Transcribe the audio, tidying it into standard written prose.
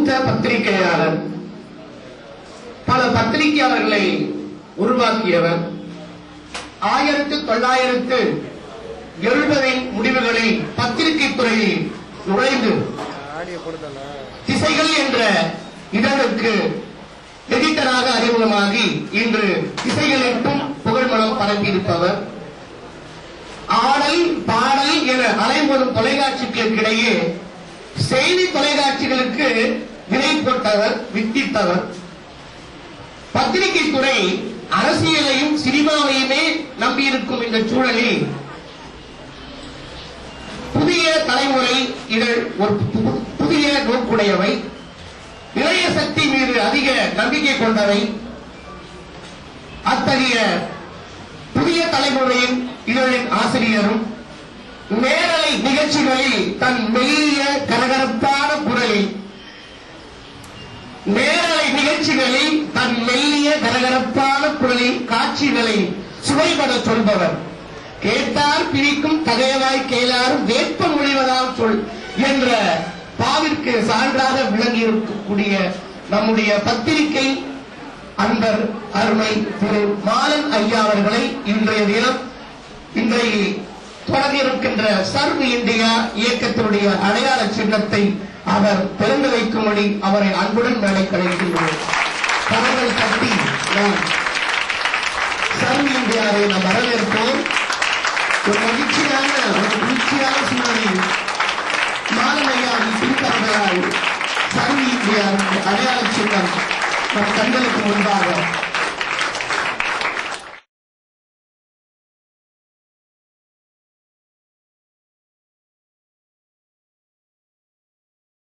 மூத்த பத்திரிகையாளர், பல பத்திரிகையாளர்களை உருவாக்கியவர். 1970 முடிவுகளில் பத்திரிகை துறையில் நுழைந்து திசைகள் என்ற இதழுக்கு எடிட்டராக அறிமுகமாகி இன்று திசைகளுக்கும் புகழ்மணம் பரப்பியிருப்பவர். ஆடல் பாடல் என அலைமோதும் தொலைக்காட்சிகளுக்கிடையே செய்தி தொலைக்காட்சிகளுக்கு விதை போட்டவர், வித்திட்டவர். பத்திரிகை துறை அரசியலையும் சினிமாவையுமே நம்பியிருக்கும் இந்த சூழலில் புதிய தலைமுறை இதழ் ஒரு புதிய நோக்குடையவை, இளைய சக்தி மீது அதிக நம்பிக்கை கொண்டவை. அத்தகைய புதிய தலைமுறையின் இதழின் ஆசிரியரும் நேரலை நிகழ்ச்சிகளில் தன் மெல்லிய கரகரப்பான குரலில் காட்சிகளை சுவைபட சொல்பவர். கேட்டார் பிரிக்கும் தகையவாய் கேளாரும் வேட்ப மொழிவதால் சொல் என்ற பாவிற்கு சான்றாக விளங்கி இருக்கக்கூடிய நம்முடைய பத்திரிகை அன்பர் அருமை திரு மாலன் ஐயா அவர்களை இன்றைய தினம் தொடங்க இருக்கின்ற சர்வ் இந்தியா இயக்கத்தினுடைய அடையாள சின்னத்தை அவர் திறந்து வைக்கும்படி அவரை அன்புடன் மேடை கலைக்கின்றோம். கரங்கள் தட்டி நாம் சர்வ் இந்தியாவை நாம் வரவேற்போம். ஒரு மகிழ்ச்சியான சூழலில் மாலன் ஐயா திருத்தவர்களால் சர்வ் இந்தியா அடையாள சின்னம் நம் கண்களுக்கு முன்பாக